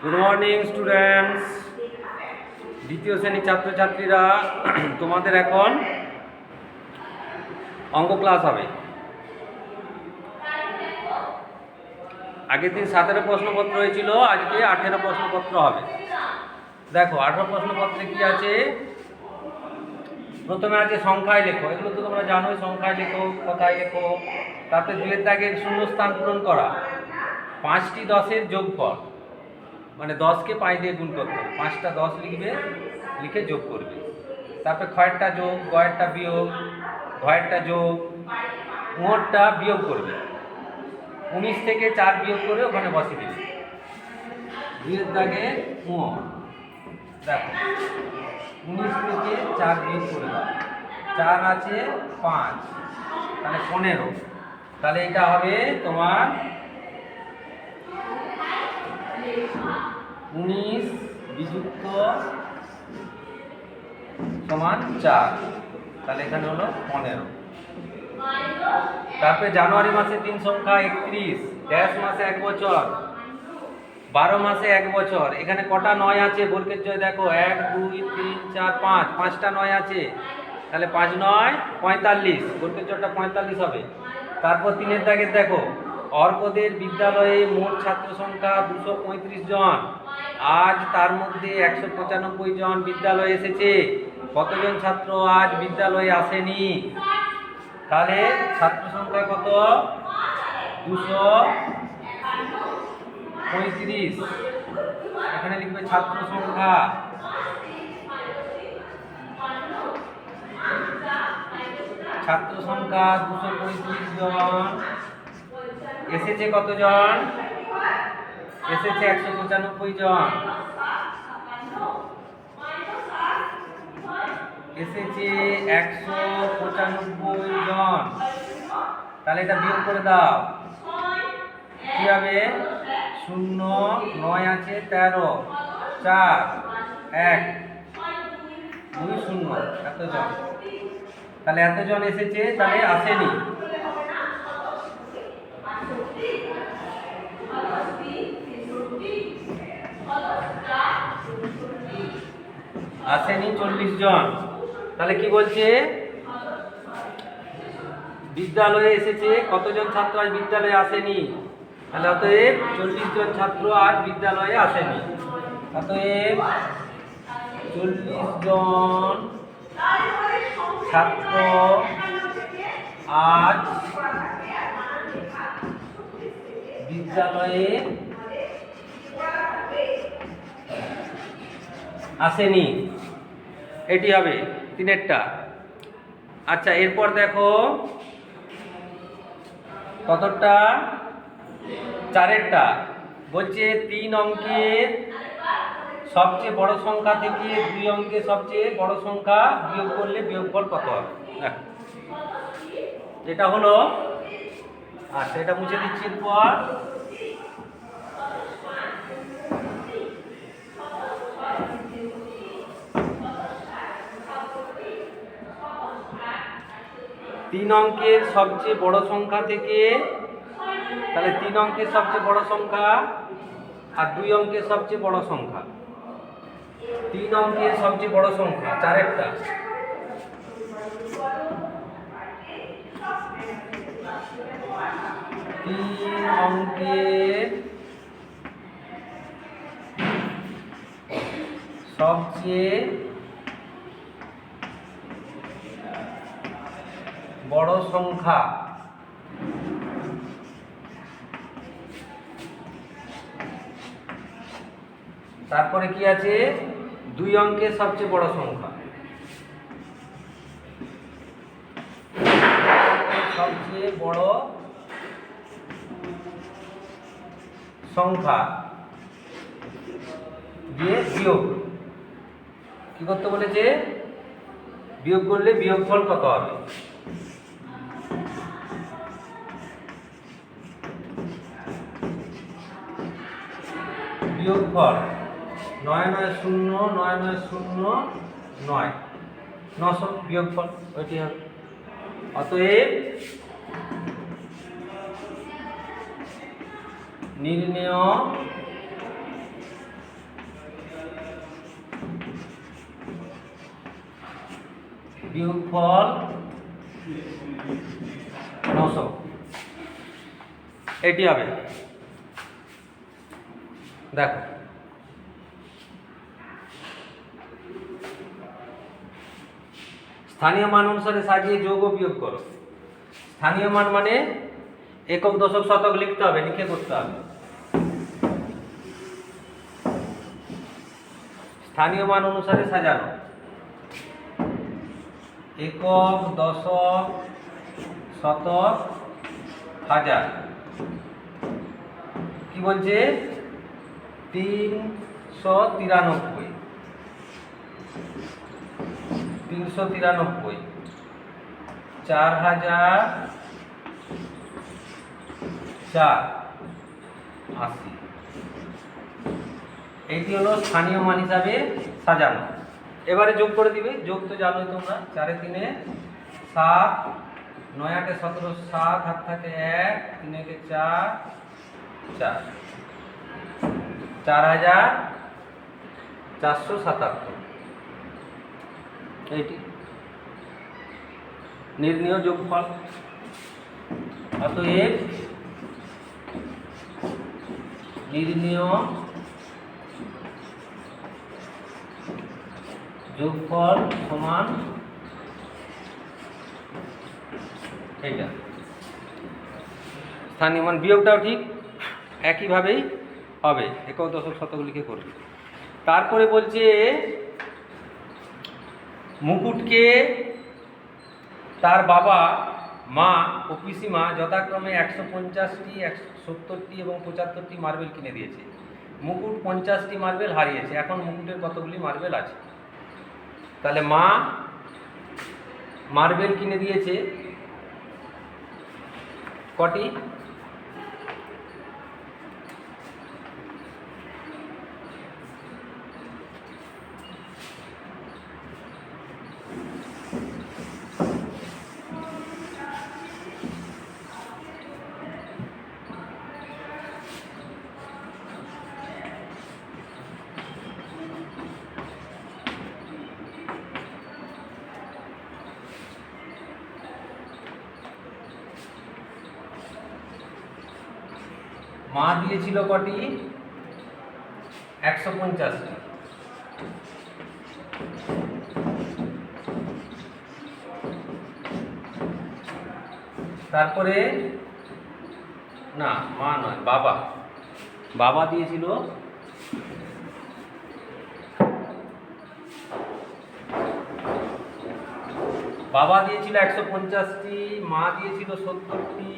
Good morning students. দ্বিতীয় শ্রেণীর ছাত্রছাত্রীরা, তোমাদের এখন অঙ্ক ক্লাস হবে। আগের দিন 17 প্রশ্নপত্র হয়েছিল, আজকে 18 প্রশ্নপত্র হবে। দেখো 18 প্রশ্নপত্রে কি আছে। প্রথমে আছে সংখ্যায় লেখো, এগুলো তো তোমরা জানোই। সংখ্যায় লেখো, কথায় লেখো। তারপরে দুয়ের দাগের শূন্যস্থান পূরণ করা, 5টি 10-এর যোগফল, মানে 10কে 5 দিয়ে গুণ করতে হবে। 5টা 10 লিখবে, লিখে যোগ করবে। তারপরে ক্ষয়েরটা যোগ, গয়েরটা বিয়োগ, ঘয়েরটা যোগ, উঁয়োরটা বিয়োগ করবে। 19 থেকে 4 বিয়োগ করে ওখানে বসে দিবে। দুয়ের দাগে উঁ, দেখো 19 থেকে 4 বিয়োগ করে দাও। 4 আছে 5, তাহলে 15। তাহলে এটা হবে তোমার 19 বিযুক্ত সমান 4, তাহলে এখানে হলো 15। তারপরে জানুয়ারি মাসে 3 সংখ্যা 31, ড্যাশ মাসে 1 বছর, 12 মাসে 1 বছর। এখানে কটা 9 আছে বর্গের জয় দেখো, 1 2 3 4 5, 5টা 9 আছে, তাহলে 5 9 45, বর্গের জয়টা 45 হবে। তারপর 3-এর দাগের দেখো, অর্কদের বিদ্যালয়ে মোট ছাত্র সংখ্যা 235 জন। আজ তার মধ্যে 195 জন বিদ্যালয়ে এসেছে। কতজন ছাত্র আজ বিদ্যালয়ে আসেনি? তাহলে ছাত্র সংখ্যা কত? 235। এখানে লিখবে ছাত্র সংখ্যা। ছাত্র সংখ্যা 235 জন। এসেছে কতজন? এসেছে 195 জন। এসেছে 195 জন। তাহলে এটা বিয়োগ করে দাও। কি হবে? 0 9 আছে 13, 4 1 2 0, এতজন। তাহলে এতজন এসেছে, তাহলে আসেনি। আসেনি 40 জন। তাহলে কি বলছে? বিদ্যালয়ে এসেছে কতজন ছাত্র আজ বিদ্যালয়ে আসেনি? তাহলে অতএব 40 জন ছাত্র আজ বিদ্যালয়ে আসেনি। অতএব 40 জন ছাত্র আজ বিদ্যালয়ে আসেনি। এটি হবে 3-এরটা। আচ্ছা, এরপর দেখো কতটা? 4-এরটা বলছে 3 অঙ্কের সবচেয়ে বড় সংখ্যা থেকে 2 অঙ্কের সবচেয়ে বড় সংখ্যা বিয়োগ করলে বিয়োগফল কত হবে? এটা হলো। আচ্ছা, এটা মুছে দিচ্ছি। এরপর তিন অঙ্কের সবচেয়ে বড় সংখ্যা থেকে, তাহলে 3 অঙ্কের সবচেয়ে বড় সংখ্যা আর 2 অঙ্কের সবচেয়ে বড় সংখ্যা। 3 অঙ্কের সবচেয়ে বড় সংখ্যা 4-এরটা, 3 অঙ্কের সবচেয়ে বড় সংখ্যা। তারপরে কি আছে? 2 অঙ্কের সবচেয়ে বড় সংখ্যা। সবচেয়ে বড় সংখ্যা দিয়ে বিয়োগ। কি করতে বলেছে? বিয়োগ করলে বিয়োগফল কত হবে? বিয়োগফল 9 9 0 9 9 0 9, 900 বিয়োগফল ওইটি হবে। অতএব নির্ণেয় বিয়োগফল 900, এটি হবে। দেখো স্থানীয় মান অনুসারে সাজিয়ে যোগ ও বিয়োগ করো। স্থানীয় মান মানে একক, দশক, শতক লিখতে হবে, লিখে করতে হবে। স্থানীয় মান অনুসারে সাজানো, একক, দশক, শতক, হাজার। কি বলছে? 393, 393, 4080। এইটি হলো স্থানীয় মান হিসাবে সাজানো। এবারে যোগ করে দিবে। যোগ তো জানোই তোমরা, 4 এ 3 7, 9 8 17, 7 হাত থাকে 1, 3 1 4, 4, 4477। এইটি নির্ণীয় যোগফল। অতএব নির্ণীয় যোগফল সমান এইটা। স্থানীয় মান বিয়োগটাও ঠিক একইভাবেই হবে, একক, দশক, শতক লিখে করবে। তারপরে বলছে মুকুটকে তার বাবা, মা ও পিসিমা যথাক্রমে 150টি, 170টি এবং 75টি মার্বেল কিনে দিয়েছে। মুকুট 50টি মার্বেল হারিয়েছে। এখন মুকুটের কতগুলি মার্বেল আছে? তাহলে মা মার্বেল কিনে দিয়েছে কটি? মা দিয়েছিল কটি? 150টি। তারপরে না, মা নয়, বাবা। বাবা দিয়েছিল বাবা দিয়েছিল 150টি, মা দিয়েছিল 70টি,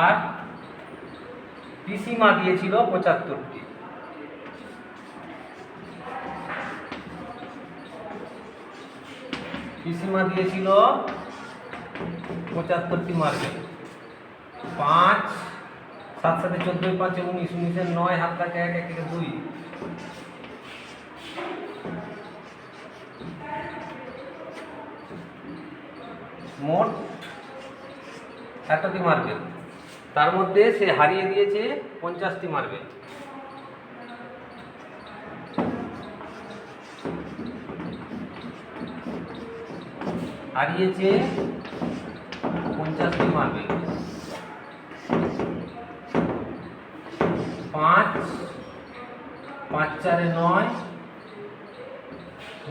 আর পিসিমা দিয়েছিল 75টি। পিসিমা দিয়েছিল 75টি মার্বেল। 5 7 7 14 5 19 19 9 হাত থাকে 1 1 থেকে 2, মোট এতটি মার্বেল। তার মধ্যে সে হারিয়ে দিয়েছে 50টি মার্বেল। হারিয়েছে 50টি মার্বেল। 5 5 4 9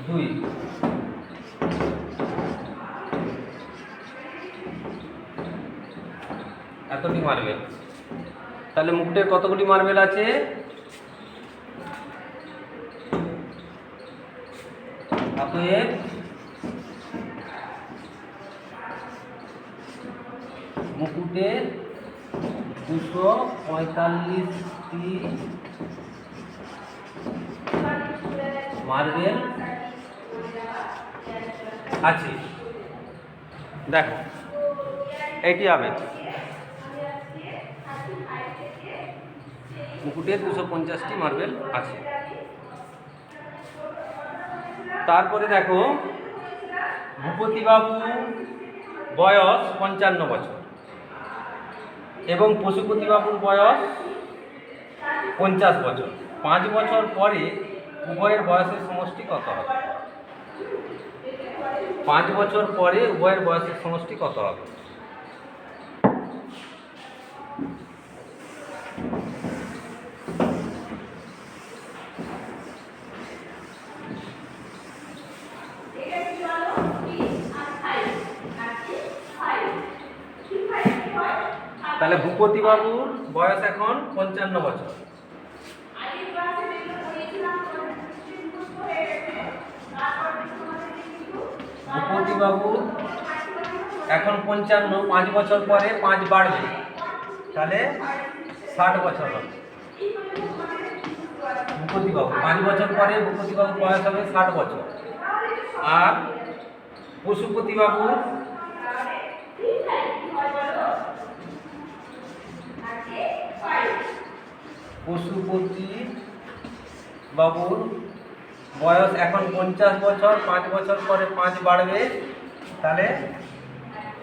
2, এতটি মার্বেল। তাহলে মুকুটের কতগুলি মার্বেল আছে? অতএব মুকুটের 245টি মার্বেল আছে। দেখো এইটি হবে মুকুটের 250টি মার্বেল আছে। তারপরে দেখো ভূপতিবাবু বয়স 55 বছর এবং পশুপতিবাবুর বয়স 50 বছর। 5 বছর পরে উভয়ের বয়সের সমষ্টি কত হবে? 5 বছর পরে উভয়ের বয়সের সমষ্টি কত হবে? তাহলে ভূপতি বাবুর বয়স এখন 55 বছর। ভূপতি বাবু এখন 55, 5 বছর পরে 5 বাড়বে, তাহলে 60 বছর হবে। ভূপতি বাবু 5 বছর পরে ভূপতি বাবুর বয়স হবে 60 বছর। আর পশুপতি বাবুর বয়স এখন 50 বছর, 5 বছর পরে 5 বাড়বে, তাহলে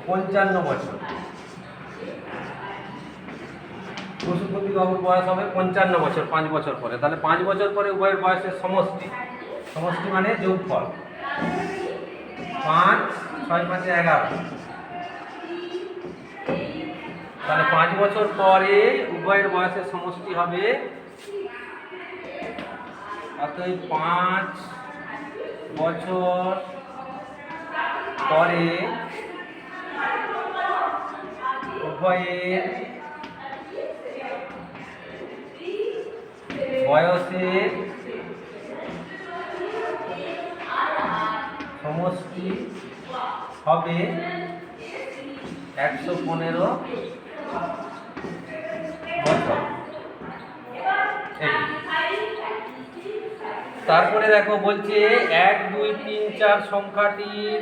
55 বছর। পশুপতি বাবুর বয়স হবে 55 বছর 5 বছর পরে, তাহলে 5 বছর পরে উভয়ের বয়সের সমষ্টি মানে যোগফল। 5 6 5 11, তাহলে 5 বছর পরে উভয়ের বয়সের সমষ্টি হবে, অতএব 5 বছর পরে উভয়ের বয়সের সমষ্টি হবে 115 বছর। তারপরে দেখো বলছে 1 2 3 4 সংখ্যাটির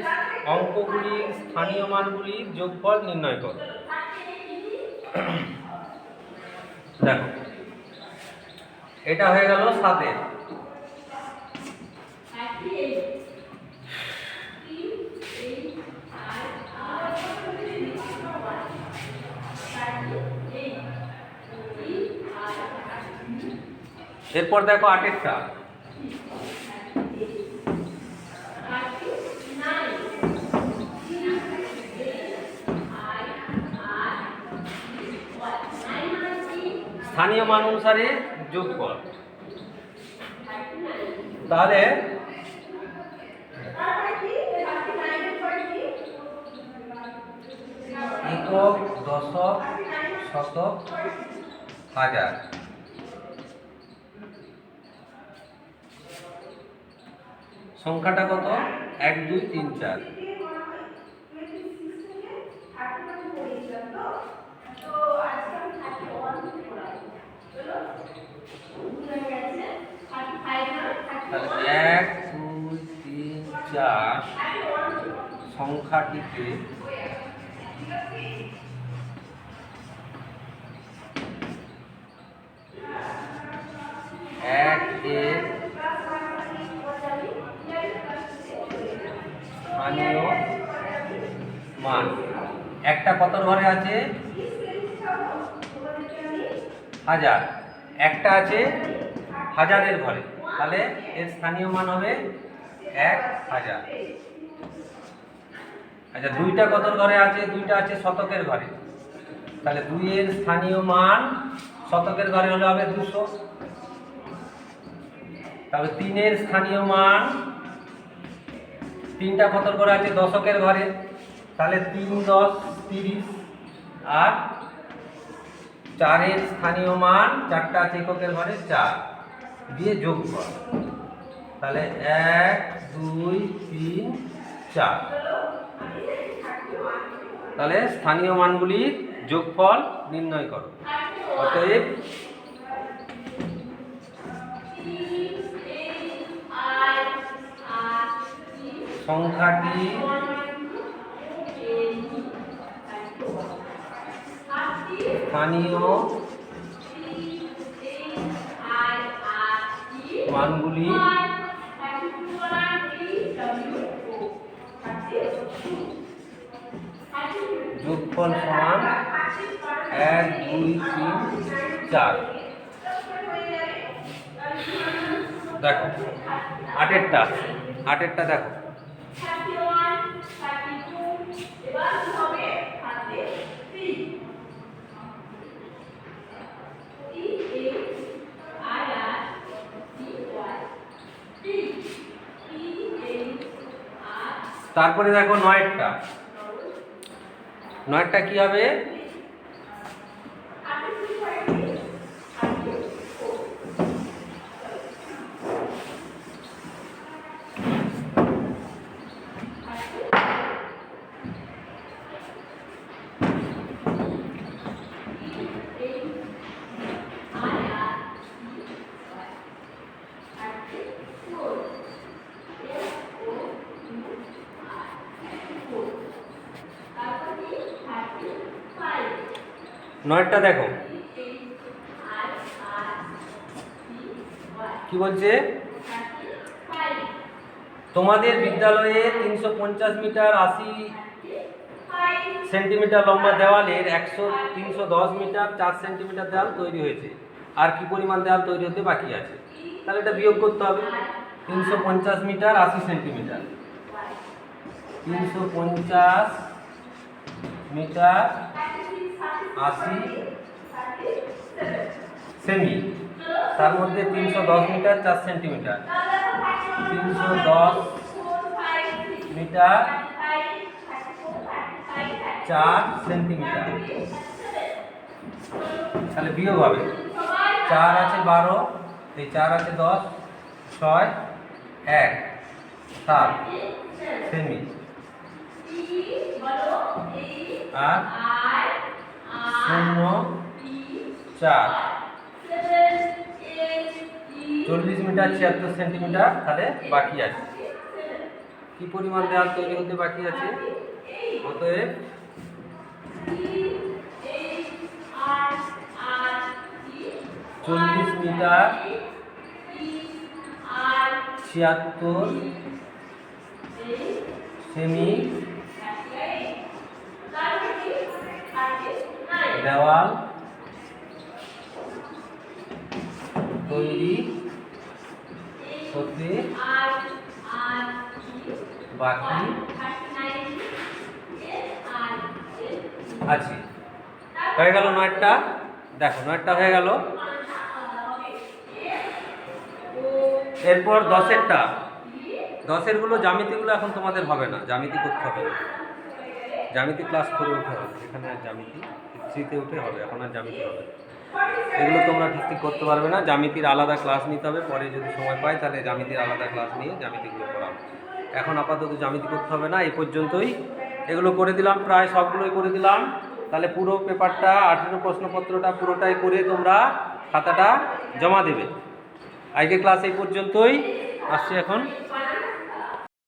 অঙ্কগুলির স্থানীয় মানগুলির যোগফল নির্ণয় করো। দেখো এটা হয়ে গেল 7-এর। এরপর দেখো 8-এরটা। স্থানীয় মান অনুসারে যোগফল। তাহলে একক, দশক, শতক, হাজার। সংখ্যাটা কত? 1 2 3 4। তাহলে 1 2 3 4 সংখ্যাটিতে এক এর স্থানীয় মান। একটা কত ঘরে আছে? 1000। একটা আছে 1000-এর ঘরে, তাহলে এর স্থানীয় মান হবে 1000। আচ্ছা, দুইটা কত ঘরে আছে? দুইটা আছে শতকের ঘরে, তাহলে 2-এর স্থানীয় মান শতকের ঘরে হলে হবে 200। তাহলে 3-এর স্থানীয় মান, 3টা কত ঘরে আছে? দশকের ঘরে, তাহলে 3 10 30। আর 4-এর স্থানীয় মান, 4টা আছে এককের ঘরে, 4 দিয়ে যোগ কর, তাহলে 1 2 3 4। তাহলে স্থানীয় মানগুলির যোগফল নির্ণয় করো। অতএব সংখ্যাটি স্থানীয় মানগুলি যোগফল সমান 1 2 3 4। দেখো আটেরটা দেখো। তারপরে দেখো নয়েরটা কি হবে? নয়েরটা দেখো কি বলছে, তোমাদের বিদ্যালয়ে 350 মিটার 80 সেন্টিমিটার লম্বা দেওয়ালের 310 মিটার 4 সেন্টিমিটার দেওয়াল তৈরি হয়েছে, আর কি পরিমাণ দেওয়াল তৈরি হতে বাকি আছে? তাহলে এটা বিয়োগ করতে হবে। 350 মিটার 80 সেন্টিমিটার, 350 মিটার 80 সেমি, তার মধ্যে 310 মিটার 4 সেন্টিমিটার, 310 মিটার 4 সেন্টিমিটার, তাহলে বিয়োগ হবে। 4 আছে 12, এই 4 আছে 10, 6 1 7 সেমি, আর 0 4 40 মিটার 76 সেন্টিমিটার, তাহলে বাকি আছে। কি পরিমাণ দেওয়াল তৈরি হতে বাকি আছে? অতএব 40 মিটার 76 সেমি দেওয়াল তৈরি হতে বাকি আছে। হয়ে গেল নয়টা। দেখো নয়টা হয়ে গেল। এরপর 10এরটা। 10এরগুলো জ্যামিতিগুলো এখন তোমাদের হবে না, জ্যামিতি করতে হবে না। জ্যামিতি ক্লাস করে উঠে হবে, এখানে আর জ্যামিতি 3তে উঠে হবে, এখন আর জ্যামিতি হবে। এগুলো তোমরা ঠিক করতে পারবে না, জ্যামিতির আলাদা ক্লাস নিতে হবে। পরে যদি সময় পাই তাহলে জ্যামিতির আলাদা ক্লাস নিয়ে জ্যামিতিগুলো করাবো। এখন আপাতত জ্যামিতি করতে হবে না, এই পর্যন্তই। এগুলো করে দিলাম, প্রায় সবগুলোই করে দিলাম। তাহলে পুরো পেপারটা 18 প্রশ্নপত্রটা পুরোটাই করে তোমরা খাতাটা জমা দেবে। আজকে ক্লাস এই পর্যন্তই, আসছি এখন।